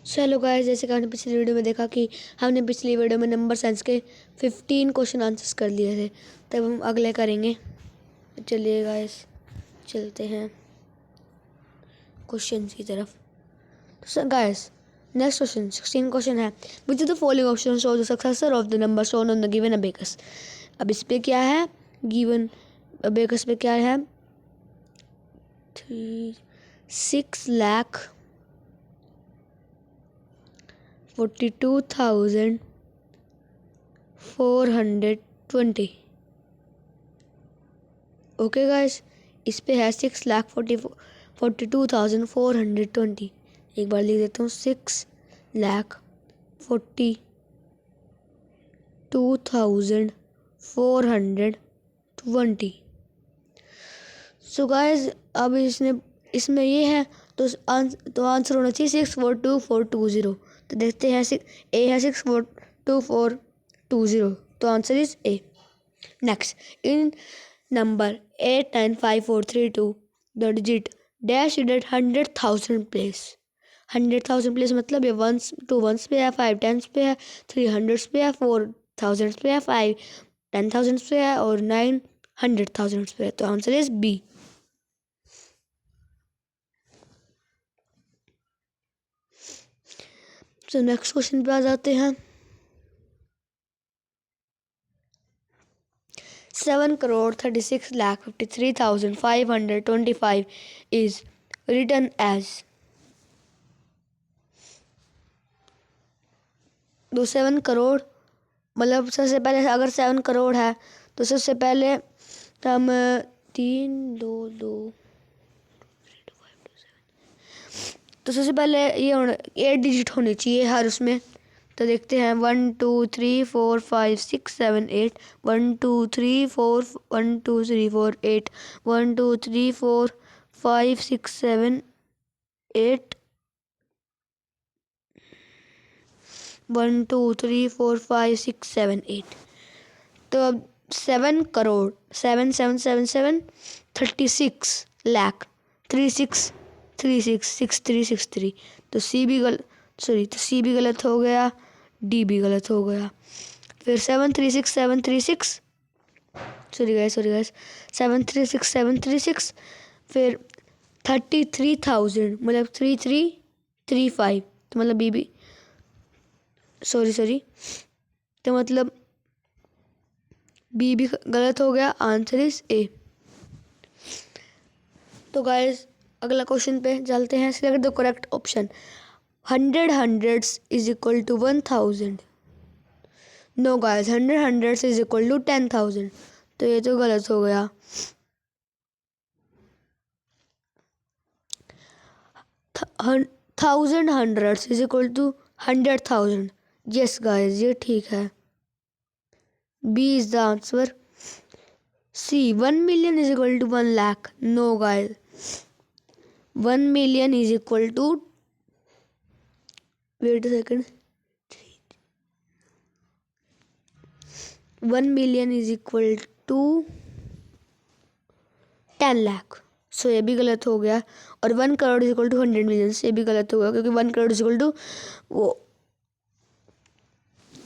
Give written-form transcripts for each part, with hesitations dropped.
So hello guys, जैसे कि हमने पिछली वीडियो में देखा कि हमने पिछली वीडियो में नंबर साइंस के 15 क्वेश्चन आंसर्स कर लिए थे। तब हम अगले करेंगे। चलिए गाइस, चलते हैं क्वेश्चन की तरफ। तो गाइस, नेक्स्ट क्वेश्चन 16 क्वेश्चन है, which is the following option show the successor of the number shown on the given abacus. अब इस पे क्या है, गिवन अबेकस पे क्या है, 6,42,420। ओके गाइस, इस पे है 6,42,420। एक बार लिख देता हूँ, 6,42,420। सो गाइस, अब इसमें ये है तो आंसर होना चाहिए 6,42,420। तो देखते हैं, ए है 6,42,420, तो answer is A. Next, in number 8,9,5,4,3,2 the digit dash it at 100,000 place. 100,000 place मतलब ये वंस टू वंस पे है, 5 टेंस पे है, 3 हंड्रेड्स पे है, 4 थाउजेंड्स पे है, 5 10,000 पे है और 9 100,000 पे है। तो आंसर इज बी। तो नेक्स्ट क्वेश्चन पे आ जाते हैं। 7,36,53,525 is written as। तो 7 करोड़ मतलब सबसे पहले अगर 7 करोड़ है तो सबसे पहले हम 3 2 2 तो सबसे पहले ये 8 डिजिट होनी चाहिए हर उसमें। तो देखते हैं 1 2 3 4 5 6 7 8 1 2 3 4 1 2 3 4 8 1 2 3 4 5 6 7 8 1 2 3 4 5 6 7 8। तो अब 7 करोड़ 7 7 7 7 36 लाख 36 तो सी भी गलत हो गया, डी भी गलत हो गया। फिर 736 सॉरी गाइस 736 फिर 33,000 मतलब 3335 तो मतलब बी भी सॉरी तो मतलब बी भी गलत हो गया। Answer is A. तो गाइस, अगला क्वेश्चन पे चलते हैं। Select the correct option. 100 hundreds is equal to 1,000। No guys, 100 hundreds is equal to 10,000। तो ये तो गलत हो गया। 1,000 hundreds is equal to 100,000। Yes guys, ये ठीक है। B is the answer. C 1 million is equal to 1 lakh. No guys, 1 million is equal to wait a second 1 million is equal to 10 lakh. So ये भी गलत हो गया। और 1 crore is equal to 100 million, से भी गलत हो गया क्योंकि 1 crore is equal to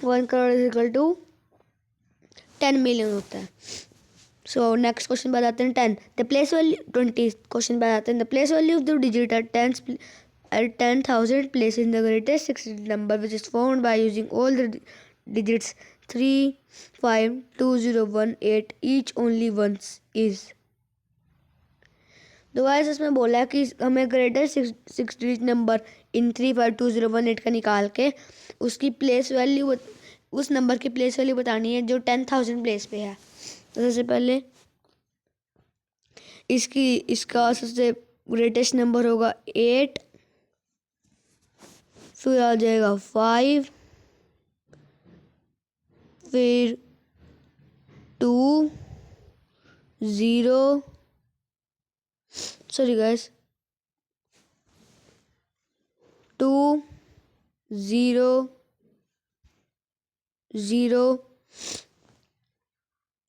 1 crore is equal to 10 million होता है। सो नेक्स्ट क्वेश्चन बताते हैं 10 द प्लेस वैल्यू 20 क्वेश्चन बताते हैं the place value of the digit at 10,000 place in the greatest 6 number which is found by using all the digits 3 5 2 0 1 8 each only once is। तो guys, इसमें बोला है कि हमें ग्रेटेस्ट 6 डिजिट नंबर इन 3 5 2 0 1 8 का निकाल के उसकी प्लेस वैल्यू उस नंबर की प्लेस वैल्यू बतानी है जो 10,000 प्लेस पे है। तो सबसे पहले इसका सबसे ग्रेटेस्ट नंबर होगा 8, फिर आ जाएगा 5, फिर 2 0 सॉरी गाइस 2 0 0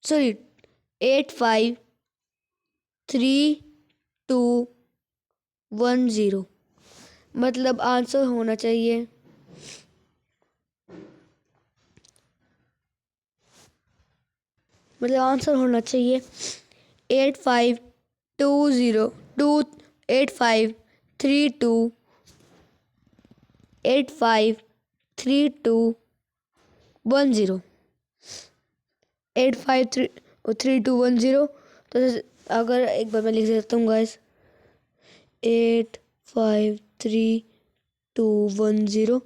सॉरी 8 5 3 2 1 0। मतलब आंसर होना चाहिए मतलब आंसर होना चाहिए 8520 853210 तो अगर एक बार मैं लिख देता हूँ गाइस 853210।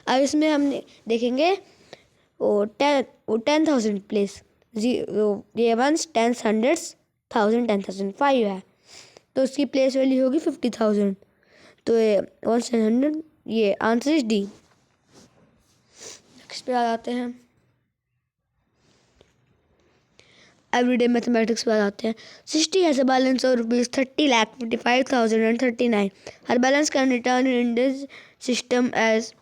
अब इसमें हम देखेंगे वो 10,000 प्लेस ये वंस 10 हंड्रेड्स 1000 10,000 5 है तो उसकी प्लेस वैल्यू होगी 50,000 तो ये 100 ये आंसर इज डी। नेक्स्ट पे आ जाते हैं एवरीडे मैथमेटिक्स पे आ जाते हैं। 60 has a balance of rupees 30,55,039। Her balance can return in this system as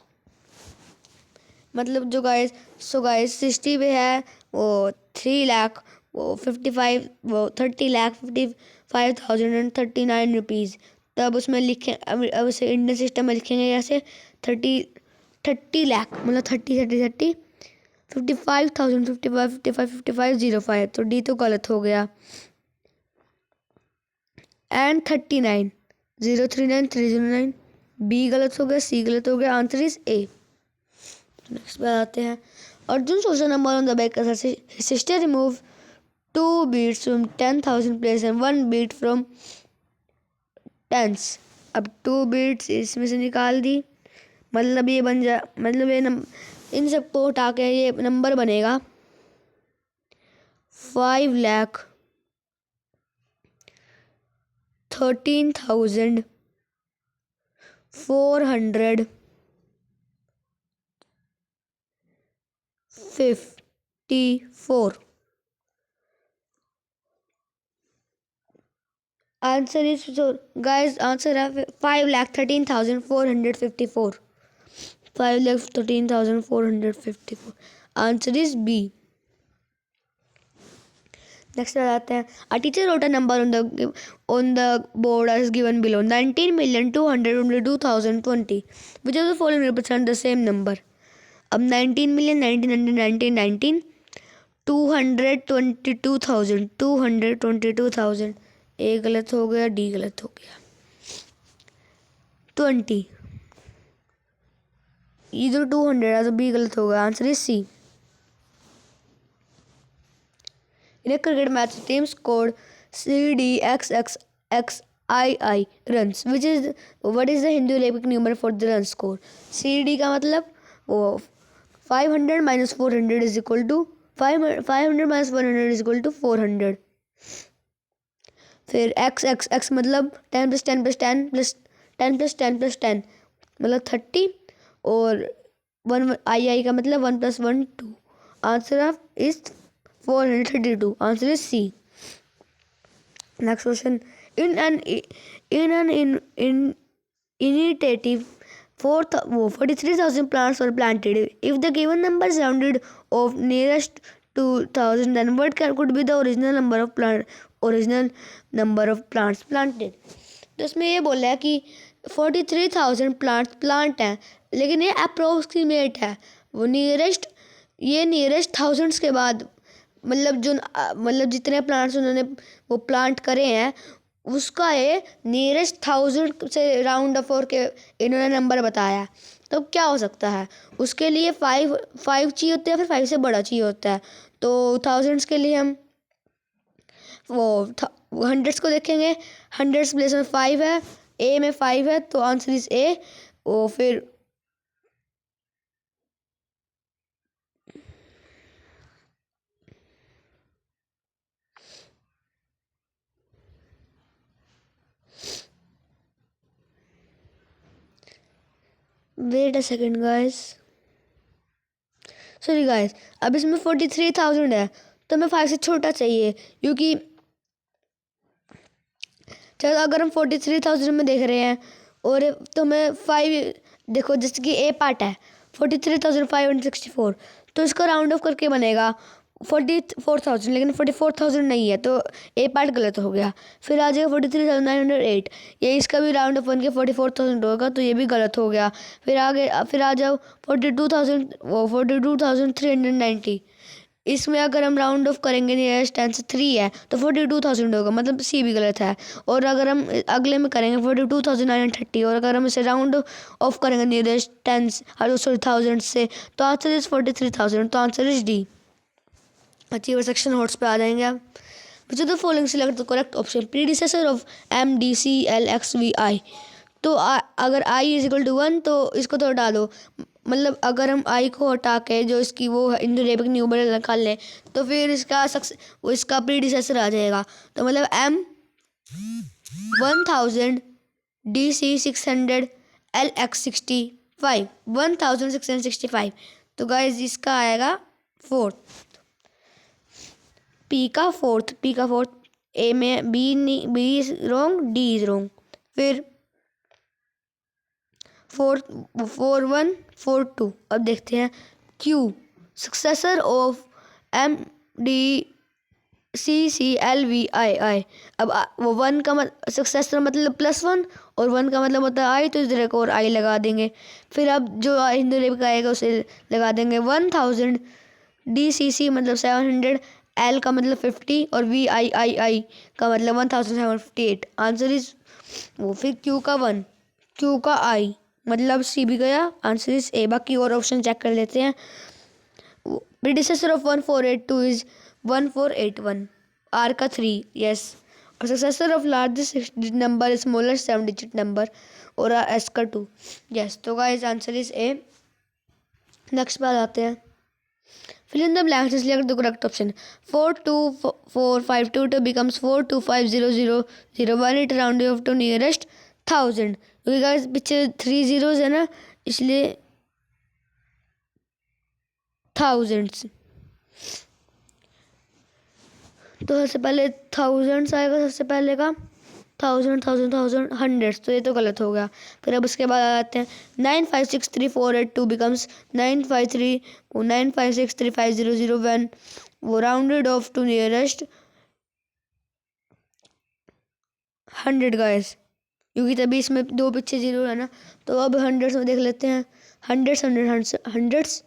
मतलब जो गाइस 60 पे है वो 3 लाख वो 55 वो 30,55,039 रुपीज़। तब उसमें लिखें अब उसे इंडियन सिस्टम में लिखेंगे कैसे 30 लाख मतलब 30 55,000 55,005 तो डी तो गलत हो गया एंड 39,039,309 बी गलत हो गया सी गलत हो गया आंसर इज ए। नेक्स्ट पे आते हैं Arjun social number on the back sister remove 2 beads from 10,000 place and 1 bead from tens। अब 2 beads इसमें से निकाल दी मतलब ये बन जा मतलब ये इन सबको उठा के ये नंबर बनेगा 5,13,454। आंसर इज गाइस आंसर है 5,13,454 5,13,454 आंसर इज बी। नेक्स्ट आ जाते हैं a teacher wrote a number on the board as given below 19,222,020 which of the following represent the same number. अब 19,19,19,19 222,000 ए गलत हो गया डी गलत हो गया 20 इधर 200 है तो बी गलत हो गया answer is C. In a cricket match, the team scored CDXXXII runs, what is the Hindu Olympic number for the run score? CD का मतलब वो 500 minus 400 is equal to 500 minus 100 is equal to 400। फिर x मतलब 10 plus 10 plus 10 plus 10 plus 10 plus 10 मतलब 30 और 1 I का मतलब 1 plus 1 2 answer of is 432 answer is C। Next question in an initiative 43,000 plants were planted if the given number is rounded off nearest to 1,000 then what could be the original number of plants planted। तो इसमें ये बोला है कि 43,000 plant हैं लेकिन ये approximate है वो नियरेस्ट थाउजेंड्स के बाद मतलब जितने प्लांट्स उन्होंने वो प्लांट करे हैं उसका ये नियरेस्ट 1000 से राउंड ऑफ और के इन्होंने नंबर बताया। तो क्या हो सकता है उसके लिए 5 चाहिए होते हैं फिर 5 से बड़ा चाहिए होता है तो थाउजेंड्स के लिए हम वो हंड्रेड्स को देखेंगे हंड्रेड्स प्लेस में 5 है ए में 5 है तो आंसर इज ए। और फिर wait a second guys sorry guys अब इसमें 43,000 है तो हमें 5 से छोटा चाहिए क्योंकि चलो अगर हम 43,000 में देख रहे हैं और तो हमें 5 देखो जैसे कि ए पार्ट है 43,564 तो इसका राउंड ऑफ करके बनेगा 44,000, लेकिन 44,000 नहीं है, तो ए पार्ट गलत हो गया। फिर आ जाएगा 43,908, ये इसका भी राउंड अप के 44,000 होगा, तो ये भी गलत हो गया। फिर आ जाओ 42,390, इसमें अगर हम राउंड ऑफ करेंगे नियरेस्ट टेन से 3 है तो 42,000 होगा, मतलब सी भी गलत है। और अगर हम अगले में करेंगे 42,930, और अगर हम इसे राउंड ऑफ करेंगे नियरेस्ट टेन सॉरी 1000 से, तो आंसर इज 43,000, तो answer is D. Achiever section HOTS पे आ जाएंगे आप। Which of the following select the correct option, predecessor of M D C L X V I. तो अगर i इज इक्वल टू 1 तो इसको तो हटा दो, मतलब अगर हम i को हटा के जो इसकी वो इंडोरेबिक न्यूमरल निकाल लें तो फिर इसका प्रीडिसेसर आ जाएगा। तो मतलब m 1000 DC 600 LX 65 1665, तो गाइज इसका आएगा फोर्थ, P का फोर्थ A में B is wrong, D is wrong. फिर 4142, अब देखते हैं Q सक्सेसर ऑफ MDCCLVII। अब वो 1 का सक्सेसर मतलब +1 और 1 का मतलब होता है i, तो इधर एक और i लगा देंगे। फिर अब जो हिंदू आएगा उसे लगा देंगे 1000 DCC मतलब 700, L का मतलब 50 और VIII का मतलब 1758, आंसर इज वो। फिर Q का 1, Q का I मतलब C भी गया, आंसर इज ए। बाकी और ऑप्शन चेक कर लेते हैं। प्रीडिसेसर ऑफ 1482 इज 1481, R का 3, यस। और successor of largest 6 digit number is smallest 7 digit number, और S का 2, यस। तो guys answer is A. Next बात आते हैं, fill in the blanks and select the correct option. 42452 becomes 42500 when it rounded off to nearest 1000, क्योंकि guys पीछे 3 zeros है ना, इसलिए thousands। तो सबसे पहले thousands आएगा, सबसे पहले का 1000 हंड्रेड्स, तो ये तो गलत हो गया। फिर अब उसके बाद आ जाते हैं 9563482 becomes 9563500 when वो rounded off to nearest 100 guys, क्योंकि तभी इसमें 2 पीछे 0 है ना। तो अब हंड्रेड्स में देख लेते हैं, हंड्रेड्स।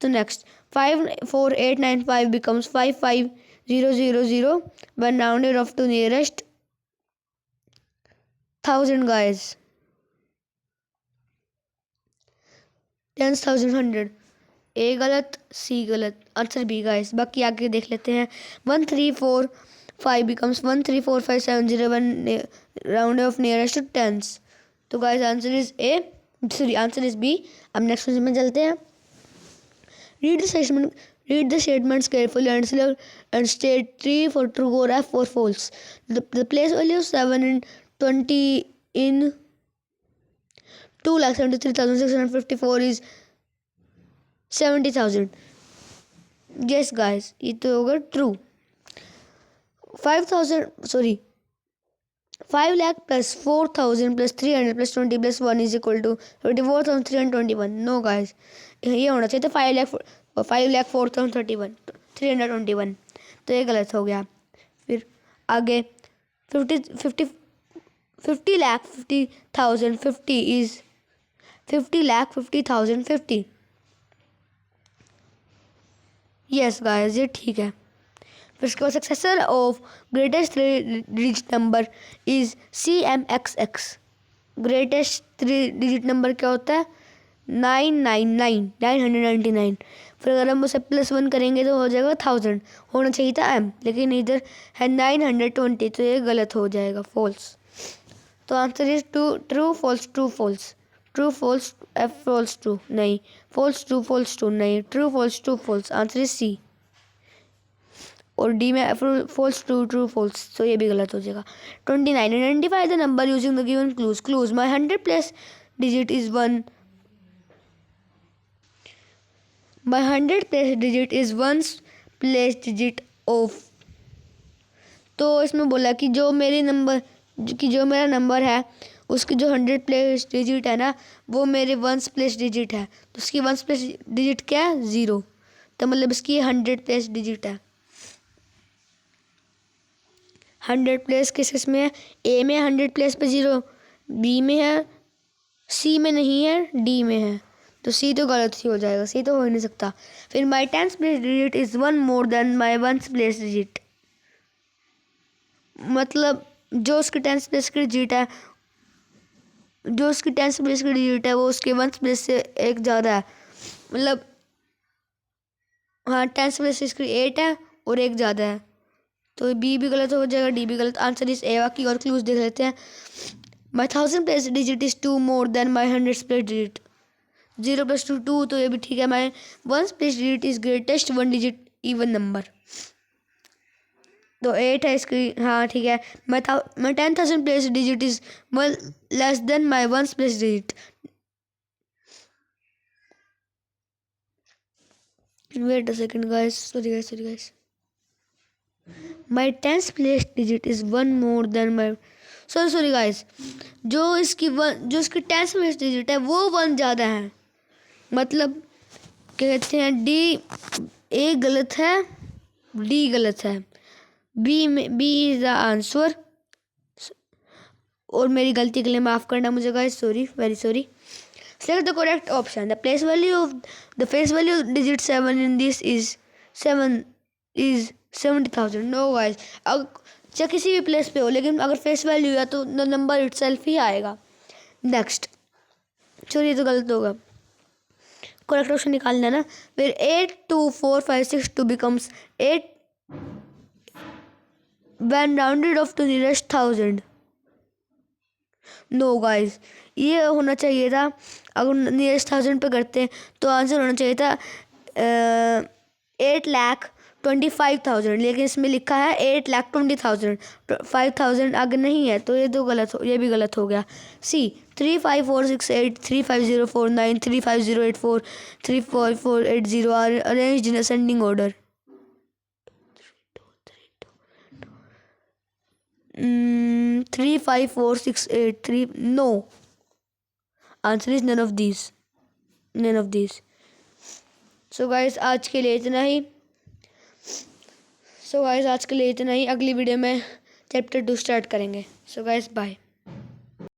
तो next 54895 becomes 55000 when rounded off to nearest 1000 guys, 10,100, ए गलत, सी गलत, आंसर बी गाइस। बाकी आगे देख लेते हैं 1345 becomes 134570 when rounded off nearest to tens, तो guys answer is A, sorry answer is B. अब नेक्स्ट क्वेश्चन में चलते हैं। Read the statements carefully and state 3 for true or F for false. The place value of 7 in 20 in 2,73,654 is 70,000. Yes guys, ये तो होगा true। 5 lakh plus 4,000 plus 300 plus 20 plus 1 is equal to 34,321. No guys, ये होना चाहिए था 5 lakh 4,031 321, तो ये गलत हो गया। फिर आगे 50 lakh 50,000 50 is 50 lakh 50,000 50। Yes guys, ये ठीक है। फिर उसके बाद successor of greatest 3 digit number is CMXX। Greatest 3 digit number क्या होता है? 999। फिर अगर हम उसे +1 करेंगे तो हो जाएगा 1000, होना चाहिए था M, लेकिन इधर है 920, तो ये गलत हो जाएगा, फॉल्स। तो answer is true false true false, true false F false true नहीं, फॉल्स ट्रू नहीं, true false true false, answer is C। और डी में फॉल्स ट्रू फॉल्स, तो ये भी गलत हो जाएगा। 29 identify the number using the given clues my 100 place digit is 1, my 100 place digit is 1 place digit of. तो इसमें बोला कि जो मेरा नंबर है उसकी जो 100 प्लेस डिजिट है ना, वो मेरे 1 प्लेस डिजिट है, तो उसकी 1 प्लेस डिजिट क्या है? 0। तो मतलब इसकी 100 प्लेस डिजिट है। 100 प्लेस किस में है? ए में 100 प्लेस पे 0, बी में है, सी में नहीं है, डी में है। तो सी तो गलत ही हो जाएगा, सी तो हो ही नहीं सकता। फिर माई 10th place digit is 1 more than my 1st place digit. मतलब जो उसकी 10th प्लेस की डिजिट है, जो उसकी 10th प्लेस की डिजिट है वो उसके 1st प्लेस से एक ज़्यादा है। मतलब हाँ, 10th प्लेस इसकी 8 है और एक ज़्यादा है, तो बी भी गलत हो जाएगा, डी भी गलत। आंसर इस ए। की और क्लूज देख लेते हैं। माई 1000 place digit is 2 more than my 100 place digit. 0 + 2 2, तो ये भी ठीक है। माई 1st place digit is greatest 1 digit even number, तो 8 है इसकी। हाँ ठीक है। माई 10,000 place digit is less than my 1st place digit. Wait a second, guys. Sorry, guys. My 10th place digit is 1 more than my. Sorry, guys. जो इसकी 10th place digit है वो 1 ज़्यादा है। मतलब कहते हैं डी, ए गलत है, डी गलत है, बी इज द आंसर। और मेरी गलती के लिए माफ़ करना मुझे guys, sorry, very sorry. Select the correct option. The face value of digit 7 in this is 70,000. No guys, चाहे किसी भी प्लेस पे हो, लेकिन अगर फेस वैल्यू है तो नंबर इटसेल्फ ही आएगा। नेक्स्ट, चलिए तो गलत होगा, करेक्ट ऑप्शन निकालना है ना। फिर 8 2 4 5 6 2 becomes 8 when rounded off to nearest 1000. No guys, ये होना चाहिए था, अगर नियरेस्ट 1000 पे करते हैं तो आंसर होना चाहिए था 8,25,000, लेकिन इसमें लिखा है 8,20,000। 5,000 आगे नहीं है, तो ये ये भी गलत हो गया। C 35468 35049 35084 34480 are arranged in ascending order. 3 5 4 6 8 3, no, answer is none of these. So guys आज के लिए इतना ही। अगली वीडियो में चैप्टर 2 स्टार्ट करेंगे। So guys bye.